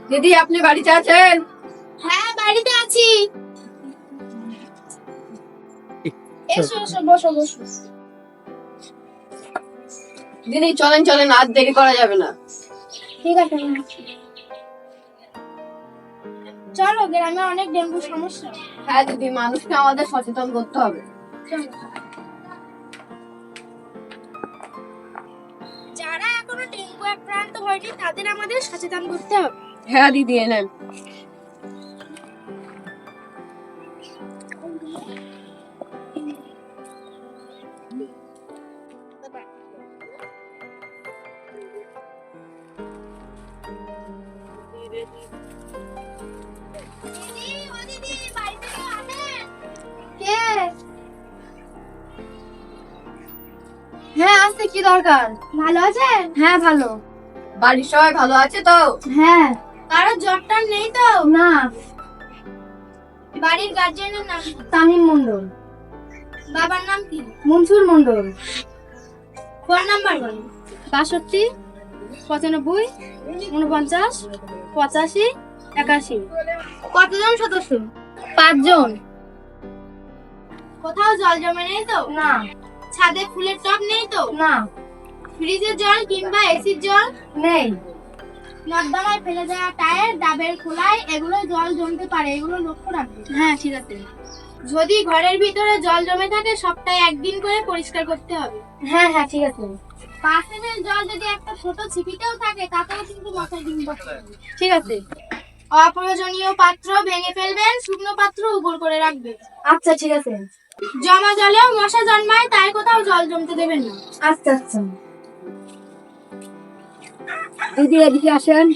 দিদি আপনি বাড়িতে আছেন? হ্যাঁ বাড়িতে আছি। এসো এসো, বসো বসো। দিদি চলেন চলেন, আর দেরি করা যাবে না। ঠিক আছে চলো, গ্রামে অনেক ডেঙ্গু সমস্যা। হ্যাঁ দিদি, মানুষকে আমাদের সচেতন করতে হবে। যারা এখনো ডেঙ্গু আক্রান্ত হয়নি তাদের আমাদের সচেতন করতে হবে। হ্যাঁ দিদি এনেন। দিদি, ও দিদি, বাড়িতে কেউ আছেন? কে? হ্যাঁ আসতে, কি দরকার? ভালো আছেন? হ্যাঁ ভালো। বাড়ির সবাই ভালো আছে তো? হ্যাঁ। কারো জ্বর টর নেই তো? না। বাড়ির গার্জিয়ানের নাম কি? তামিম মন্ডল। বাবার নাম কি? মনসুর মন্ডল। ফোন নাম্বার বলুন। 62 95 49 85 81। কতজন সদস্য? 5 জন। কোথাও জল জমে নেই তো? না। ছাদে ফুলের টব নেই তো? না। ফ্রিজের জল কিংবা এসির জল? নেই। নর্দমায় ফেলে দেওয়া টায়ার, ডাবের খোলায় এগুলো জল জমতে পারে, এগুলো লক্ষ্য রাখবে। হ্যাঁ ঠিক আছে। যদি ঘরের ভিতরে জল জমে থাকে সপ্তাহে একদিন করে পরিষ্কার করতে হবে। হ্যাঁ হ্যাঁ ঠিক আছে। বাথরুমের জল যদি একটা ছোট ছিপিতেও থাকে তাতেও কিন্তু মশার ডিম বসে। ঠিক আছে। অপ্রয়োজনীয় পাত্র ভেঙে ফেলবেন, শুকনো পাত্র উপর করে রাখবেন। আচ্ছা ঠিক আছে। জমা জলেও মশা জন্মায়, তাই কোথাও জল জমতে দেবেন না। আচ্ছা আচ্ছা। দিদি এদিকে আসেন।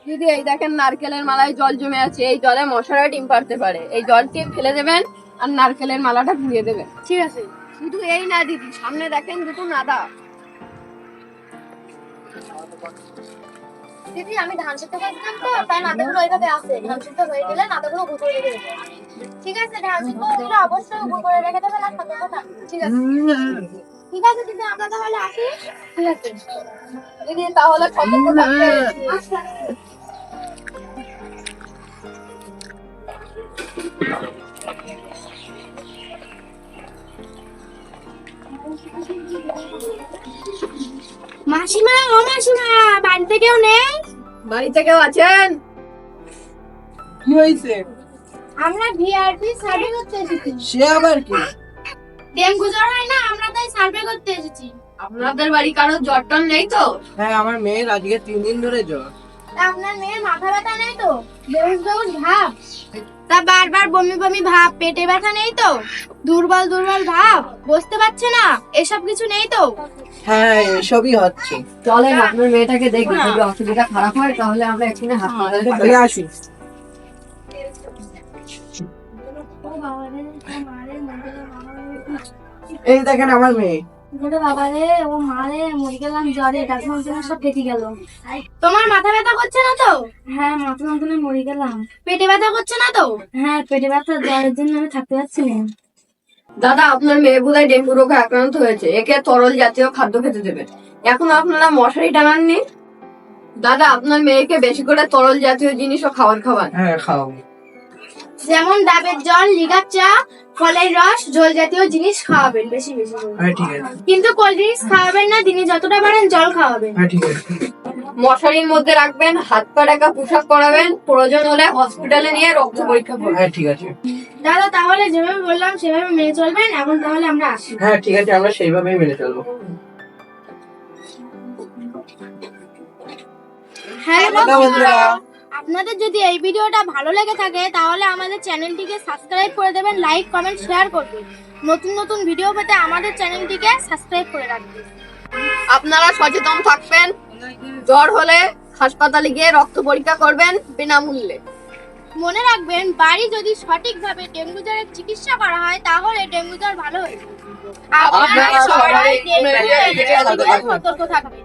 দিদি এই দেখেন, নারকেলের মালায় জল জমে আছে, এই জলে মশারা ডিম পাড়তে পারে। এই জলটি ফেলে দেবেন আর নারকেলের মালাটা ঘুরিয়ে দেবেন। ঠিক আছে। শুধু এই না দিদি, সামনে দেখেন দুটো নাদা। দিদি আমি ধান সিদ্ধ করছিলাম তো, তাই নাদাগুলো ওইভাবে আছে। ধান সিদ্ধ হয়ে গেলে নাদাগুলো উপর করে রেখে দেবো। ঠিক আছে, ধান সিদ্ধ হলে অবশ্যই উপর করে রেখে দেবেন আর সতর্ক থাকবেন। ঠিক আছে। ঠিক আছে দিদি, আমরা তাহলে আসি। ঠিক আছে। দিদি তাহলে সতর্ক থাকবেন। আচ্ছা। মাসিমা, ও মাসিমা, বাড়িতে কেউ নেই? বাড়িতে কেউ আছেন? কি হয়েছে? আমরা ভিআরপি সার্ভে করতে এসেছি। সে আবার কি? ডেঙ্গু জ্বর হয় না, আমরা তাই সার্ভে করতে এসেছি। আপনাদের বাড়ি কারো জ্বর টর নেই তো? হ্যাঁ আমার মেয়ের আজকে 3 দিন ধরে জ্বর। তা আপনার মেয়ের মাথা ব্যথা নেই তো? বেহুশ বেহুশ ভাব? তা বারবার বমি বমি ভাব, পেটে ব্যথা নেই তো? দুর্বল দুর্বল ভাব, বসতে পারছে না, এসব কিছু নেই তো? হ্যাঁ এসবই হচ্ছে। চলেন আপনার মেয়েটাকে দেখি, যদি অসুবিধা খারাপ হয় তাহলে আমরা এখানে হাসপাতালে তাহলে আসি। এই দেখেন আমার মেয়ে। ওরে বাবা রে, ও মা রে, মরে গেলাম জ্বরে, ডাক্তার যন্ত্রণা সব কেটে গেল। তোমার মাথা ব্যথা করছে না তো? হ্যাঁ মাথা যন্ত্রণায় মরে গেলাম। পেটে ব্যথা করছে না তো? হ্যাঁ পেটে ব্যথা, জ্বরের জন্য আমি থাকতে পারছি না। দাদা আপনার মেয়ে বোধহয় ডেঙ্গু রোগে আক্রান্ত হয়েছে, একে তরল জাতীয় খাদ্য খেতে দেবেন। এখন আপনারা মশারি টাঙাননি? দাদা আপনার মেয়েকে বেশি করে তরল জাতীয় জিনিস ও খাবার খাওয়ান। হ্যাঁ খাওয়াবো। যেমন ডাবের জল, লিগার চা, ফলের রস, জল জাতীয় জিনিস খাওয়াবেন বেশি বেশি করে। হ্যাঁ ঠিক আছে। কিন্তু কোল্ড ড্রিঙ্কস খাওয়াবেন না, দিনে যতটা পারেন জল খাওয়াবেন। হ্যাঁ ঠিক আছে। মশারির মধ্যে রাখবেন, হাত পা ঢাকা পোশাক পরাবেন, প্রয়োজন হলে হসপিটালে নিয়ে রক্ত পরীক্ষা করবেন। হ্যাঁ ঠিক আছে। দাদা তাহলে যেভাবে বললাম সেভাবে মেনে চলবেন। এখন তাহলে আমরা আসি। হ্যাঁ ঠিক আছে, আমরা সেইভাবেই মেনে চলবো। হ্যালো হ্যালো বন্ধুরা। আপনাদের যদি এই ভিডিওটা ভালো লেগে থাকে তাহলে আমাদের চ্যানেলটিকে সাবস্ক্রাইব করে দেবেন, লাইক কমেন্ট শেয়ার করবেন। নতুন নতুন ভিডিও পেতে আমাদের চ্যানেলটিকে সাবস্ক্রাইব করে রাখবেন। আপনারা সচেতন থাকবেন, জ্বর হলে হাসপাতালে গিয়ে রক্ত পরীক্ষা করবেন বিনামূল্যে। মনে রাখবেন, বাড়ি যদি সঠিকভাবে ডেঙ্গু জ্বরের চিকিৎসা করা হয় তাহলে ডেঙ্গু জ্বর ভালো হয়ে যাবে। আপনারা সবাই ডেঙ্গু থেকে সতর্ক থাকবেন।